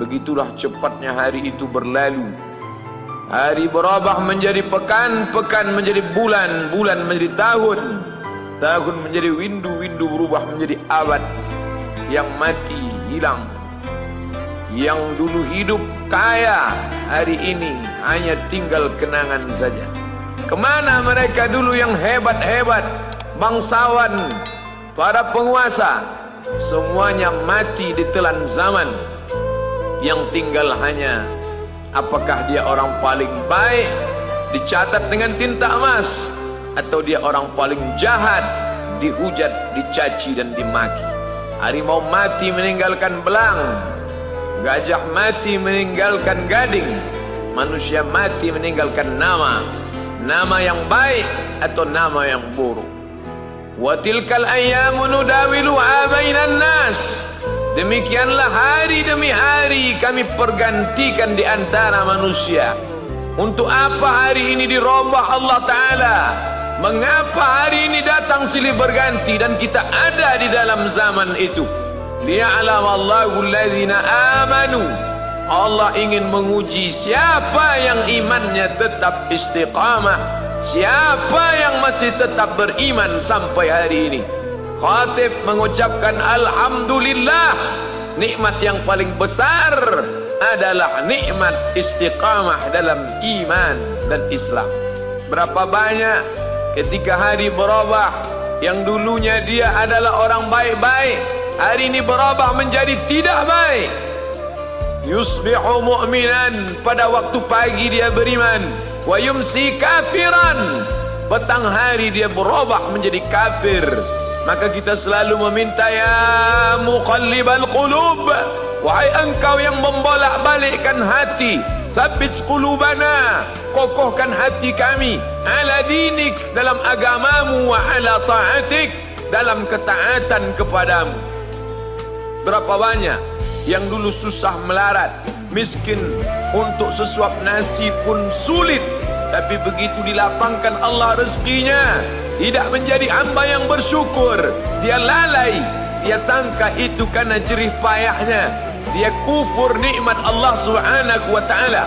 Begitulah cepatnya hari itu berlalu. Hari berubah menjadi pekan, pekan menjadi bulan, bulan menjadi tahun, tahun menjadi windu, windu berubah menjadi abad. Yang mati hilang, yang dulu hidup kaya, hari ini hanya tinggal kenangan saja. Kemana mereka dulu yang hebat-hebat, bangsawan, para penguasa? Semuanya mati ditelan zaman. Yang tinggal hanya apakah dia orang paling baik, dicatat dengan tinta emas, atau dia orang paling jahat, dihujat, dicaci dan dimaki. Harimau mati meninggalkan belang, gajah mati meninggalkan gading, manusia mati meninggalkan nama, nama yang baik atau nama yang buruk. Wa tilkal ayyamu nudawiluha bainan nas. Demikianlah hari demi hari kami pergantikan di antara manusia. Untuk apa hari ini dirubah Allah Ta'ala? Mengapa hari ini datang silih berganti dan kita ada di dalam zaman itu? Liya'lamallahu alladhina amanu. Allah ingin menguji siapa yang imannya tetap istiqamah, siapa yang masih tetap beriman sampai hari ini. Khatib mengucapkan alhamdulillah, nikmat yang paling besar adalah nikmat istiqamah dalam iman dan Islam. Berapa banyak ketika hari berubah, yang dulunya dia adalah orang baik-baik, hari ini berubah menjadi tidak baik. Yusbihu mu'minan, pada waktu pagi dia beriman, wa yumsi kafiran, petang hari dia berubah menjadi kafir. Maka kita selalu meminta, ya muqallibal qulub, wahai engkau yang membolak-balikkan hati, tsabbit qulubana, kokohkan hati kami, ala dinik, dalam agamamu, wa ala ta'atik, dalam ketaatan kepadamu. Berapa banyak yang dulu susah melarat, miskin, untuk sesuap nasi pun sulit, tapi begitu dilapangkan Allah rezekinya, tidak menjadi hamba yang bersyukur. Dia lalai, dia sangka itu karena jerih payahnya, dia kufur nikmat Allah Subhanahu wa ta'ala.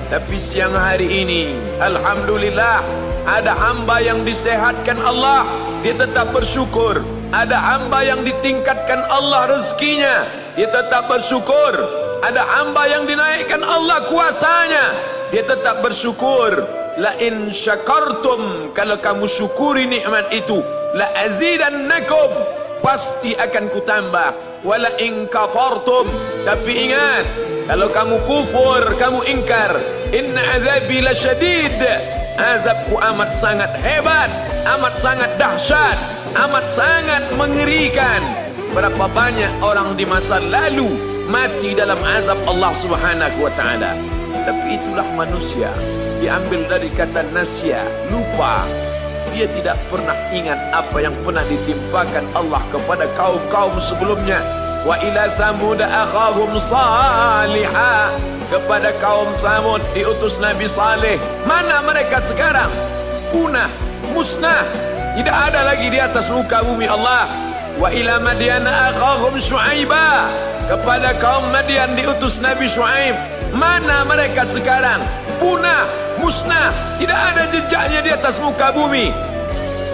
Tapi siang hari ini alhamdulillah, ada hamba yang disehatkan Allah, dia tetap bersyukur. Ada hamba yang ditingkatkan Allah rezekinya, dia tetap bersyukur. Ada hamba yang dinaikkan Allah kuasanya, dia tetap bersyukur. La in syakartum, kalau kamu syukuri nikmat itu, la azidannakum, pasti akan kutambah. Wala in kafartum, tapi ingat, kalau kamu kufur, kamu ingkar, inna azabi lasyadid, azabku amat sangat hebat, amat sangat dahsyat, amat sangat mengerikan. Berapa banyak orang di masa lalu mati dalam azab Allah Subhanahu wa ta'ala. Tapi itulah manusia, diambil dari kata nasya, lupa. Dia tidak pernah ingat apa yang pernah ditimpakan Allah kepada kaum-kaum sebelumnya. Wa ila samud akhahum salihah, kepada kaum Samud diutus Nabi Saleh. Mana mereka sekarang? Punah, musnah, tidak ada lagi di atas muka bumi Allah. Wa ila Madyan akhahum Syuaiba, kepada kaum Madian diutus Nabi Syuaib. Mana mereka sekarang? Punah, musnah, tidak ada jejaknya di atas muka bumi.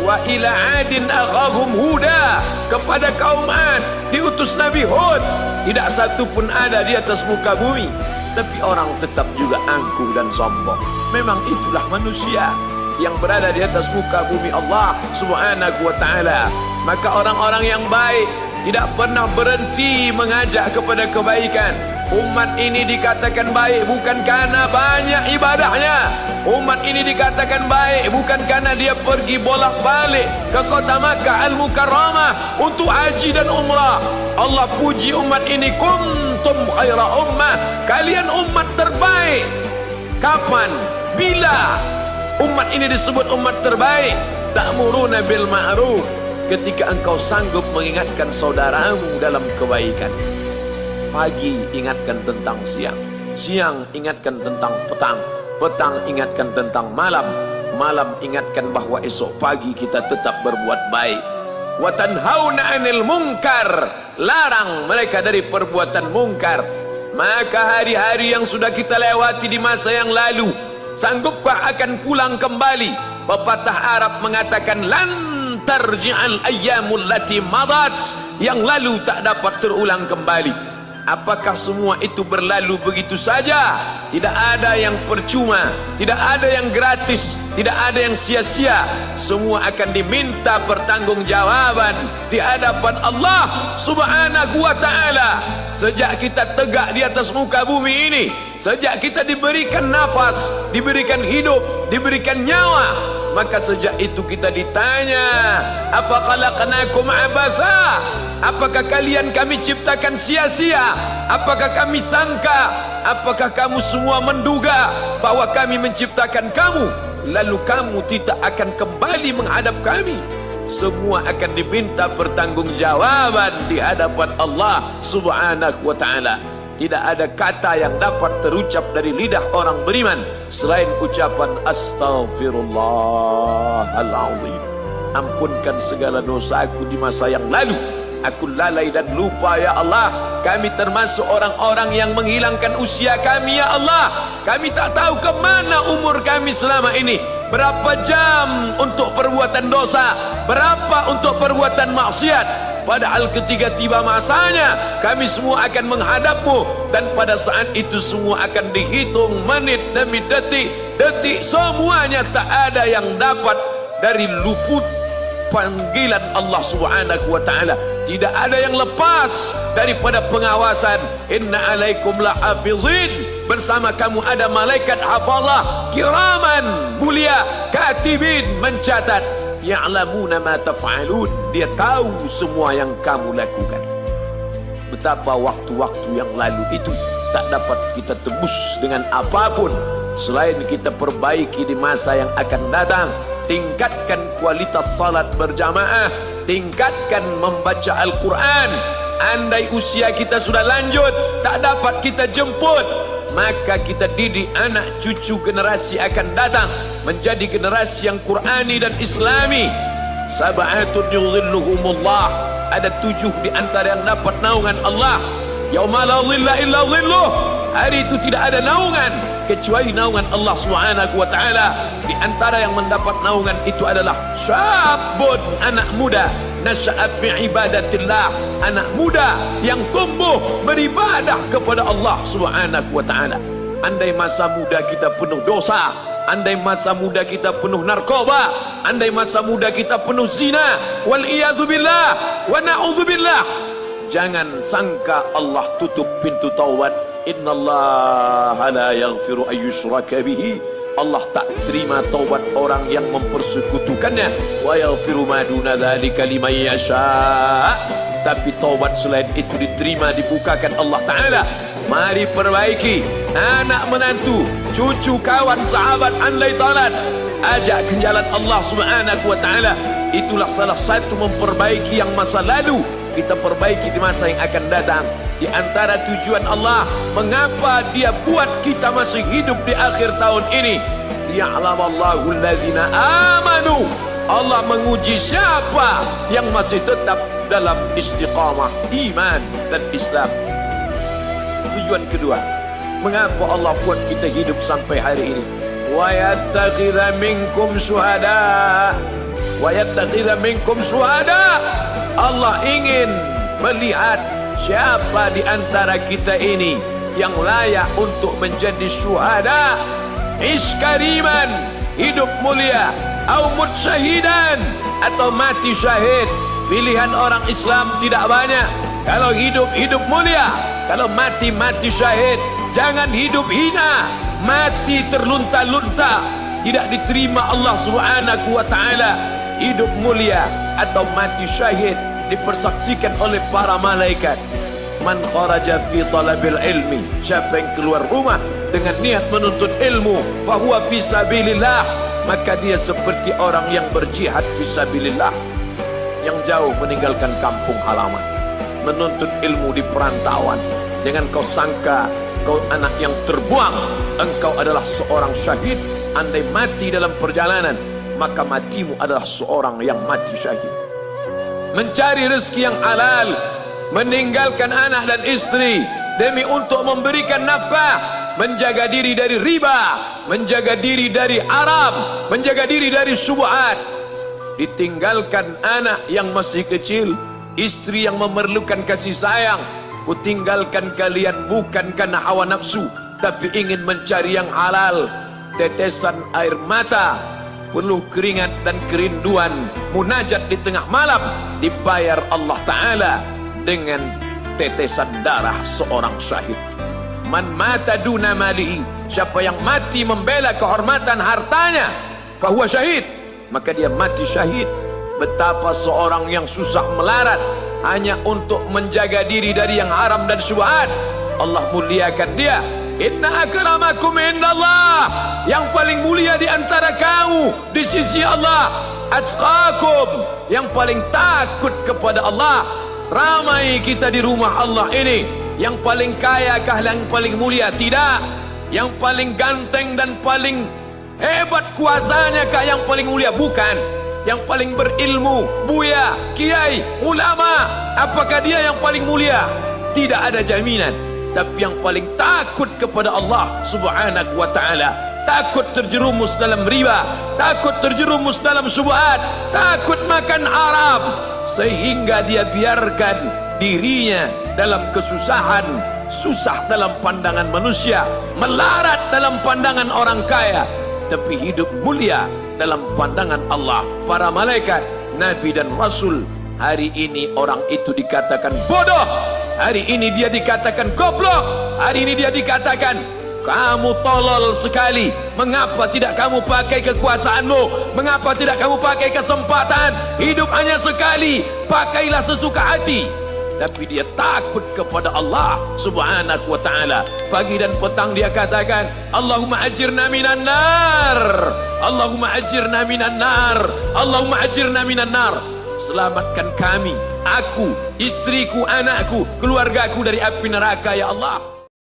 Wa ila Adin akhahum Huda, kepada kaum Ad diutus Nabi Hud. Tidak satu pun ada di atas muka bumi. Tapi orang tetap juga angkuh dan sombong. Memang itulah manusia yang berada di atas muka bumi Allah Subhanahu wa ta'ala. Maka orang-orang yang baik tidak pernah berhenti mengajak kepada kebaikan. Umat ini dikatakan baik bukan karena banyak ibadahnya. Umat ini dikatakan baik bukan karena dia pergi bolak-balik ke kota Makkah Al-Mukarramah untuk haji dan umrah. Allah puji umat ini, kuntum khaira ummah, kalian umat terbaik. Kapan? Bila umat ini disebut umat terbaik? Ta'muruna bil ma'ruf, ketika engkau sanggup mengingatkan saudaramu dalam kebaikan. Pagi ingatkan tentang siang, siang ingatkan tentang petang, petang ingatkan tentang malam, malam ingatkan bahwa esok pagi kita tetap berbuat baik. Wa tanhauna 'anil munkar, larang mereka dari perbuatan mungkar. Maka hari-hari yang sudah kita lewati di masa yang lalu, sanggupkah akan pulang kembali? Pepatah Arab mengatakan lan tarji'al ayyamul lati madat, yang lalu tak dapat terulang kembali. Apakah semua itu berlalu begitu saja? Tidak ada yang percuma, tidak ada yang gratis, tidak ada yang sia-sia. Semua akan diminta pertanggungjawaban di hadapan Allah Subhanahu wa ta'ala. Sejak kita tegak di atas muka bumi ini, sejak kita diberikan nafas, diberikan hidup, diberikan nyawa, maka sejak itu kita ditanya, apa khalaqnakum abatha? Apakah kalian kami ciptakan sia-sia? Apakah kami sangka? Apakah kamu semua menduga bahwa kami menciptakan kamu lalu kamu tidak akan kembali menghadap kami? Semua akan diminta pertanggungjawaban di hadapan Allah Subhanahu wa ta'ala. Tidak ada kata yang dapat terucap dari lidah orang beriman selain ucapan Astaghfirullahaladzim. Ampunkan segala dosaku di masa yang lalu. Aku lalai dan lupa ya Allah. Kami termasuk orang-orang yang menghilangkan usia kami ya Allah. Kami tak tahu ke mana umur kami selama ini. Berapa jam untuk perbuatan dosa, berapa untuk perbuatan maksiat. Padahal ketika tiba masanya, kami semua akan menghadapmu, dan pada saat itu semua akan dihitung menit demi detik. Detik semuanya tak ada yang dapat dari luput panggilan Allah Subhanahu wa ta'ala. Tidak ada yang lepas daripada pengawasan. Inna alaikum lahafizin, bersama kamu ada malaikat hafazah kiraman mulia, katibin mencatat, ya'lamuna ma taf'alun, dia tahu semua yang kamu lakukan. Betapa waktu-waktu yang lalu itu tak dapat kita tebus dengan apapun selain kita perbaiki di masa yang akan datang. Tingkatkan kualitas salat berjamaah, tingkatkan membaca Al-Quran. Andai usia kita sudah lanjut, tak dapat kita jemput, maka kita didik anak cucu generasi akan datang menjadi generasi yang Qurani dan Islami. Sab'atun yudhilluhumullah, ada 7 di antara yang dapat naungan Allah. Yauma la dhilla illa dhilluh, hari itu tidak ada naungan kecuali naungan Allah Subhanahu wa ta'ala. Di antara yang mendapat naungan itu adalah syabun, anak muda, nasya'a fi ibadatillah, anak muda yang tumbuh beribadah kepada Allah Subhanahu wa ta'ala. Andai masa muda kita penuh dosa, andai masa muda kita penuh narkoba, andai masa muda kita penuh zina, wal iyadzubillah wa na'udzubillah, jangan sangka Allah tutup pintu taubat. Innallaha la yaghfiru ayyushraka bihi, Allah tak terima taubat orang yang mempersekutukannya. Wa yaghfiru ma duna dzalika liman yasha, tapi taubat selain itu diterima, dibukakan Allah Ta'ala. Mari perbaiki anak menantu, cucu, kawan, sahabat, andai talat, ajak ke jalan Allah Subhanahu wa ta'ala. Itulah salah satu memperbaiki yang masa lalu, kita perbaiki di masa yang akan datang. Di antara tujuan Allah mengapa dia buat kita masih hidup di akhir tahun ini, ya'lamallahu allazina amanu, Allah menguji siapa yang masih tetap dalam istiqamah iman dan Islam. Tujuan kedua, mengapa Allah buat kita hidup sampai hari ini? Wa yattakhidha minkum syuhada, wa yattakhidha minkum syuhada, Allah ingin melihat siapa di antara kita ini yang layak untuk menjadi syuhada, iskariman, hidup mulia, au mutsyahidan, atau mati syahid. Pilihan orang Islam tidak banyak. Kalau hidup, hidup mulia. Kalau mati, mati syahid. Jangan hidup hina, mati terlunta-lunta, tidak diterima Allah Subhanahu wa ta'ala. Hidup mulia atau mati syahid dipersaksikan oleh para malaikat. Man kharaja fi talabil ilmi, siapa yang keluar rumah dengan niat menuntut ilmu, fahuwa fi sabilillah, maka dia seperti orang yang berjihad fi sabilillah, yang jauh meninggalkan kampung halaman, menuntut ilmu di perantauan. Jangan kau sangka kau anak yang terbuang, engkau adalah seorang syahid. Andai mati dalam perjalanan, maka matimu adalah seorang yang mati syahid. Mencari rezeki yang halal, meninggalkan anak dan istri, demi untuk memberikan nafkah, menjaga diri dari riba, menjaga diri dari haram, menjaga diri dari syubhat. Ditinggalkan anak yang masih kecil, istri yang memerlukan kasih sayang. Kutinggalkan kalian bukan karena hawa nafsu, tapi ingin mencari yang halal. Tetesan air mata, penuh keringat dan kerinduan, munajat di tengah malam, dibayar Allah Ta'ala dengan tetesan darah seorang syahid. Man mata duna malihi, siapa yang mati membela kehormatan hartanya, fahuwa syahid, maka dia mati syahid. Betapa seorang yang susah melarat hanya untuk menjaga diri dari yang haram dan syubhat, Allah muliakan dia. Inna akramakum indallah, yang paling mulia di antara kamu di sisi Allah, atqakum, yang paling takut kepada Allah. Ramai kita di rumah Allah ini, yang paling kaya kah yang paling mulia? Tidak. Yang paling ganteng dan paling hebat kuasanya kah yang paling mulia? Bukan. Yang paling berilmu, buya, kiai, ulama, apakah dia yang paling mulia? Tidak ada jaminan. Tapi yang paling takut kepada Allah Subhanahu wa ta'ala, takut terjerumus dalam riba, takut terjerumus dalam syubhat, takut makan haram, sehingga dia biarkan dirinya dalam kesusahan, susah dalam pandangan manusia, melarat dalam pandangan orang kaya, tapi hidup mulia dalam pandangan Allah, para malaikat, nabi dan rasul. Hari ini orang itu dikatakan bodoh, hari ini dia dikatakan goblok, hari ini dia dikatakan kamu tolol sekali. Mengapa tidak kamu pakai kekuasaanmu? Mengapa tidak kamu pakai kesempatan? Hidup hanya sekali, pakailah sesuka hati. Tapi dia takut kepada Allah Subhanahu wa ta'ala. Pagi dan petang dia katakan, Allahumma ajirna minan nar, Allahumma ajirna minan nar, Allahumma ajirna minan nar. Selamatkan kami, aku, istriku, anakku, keluargaku dari api neraka ya Allah.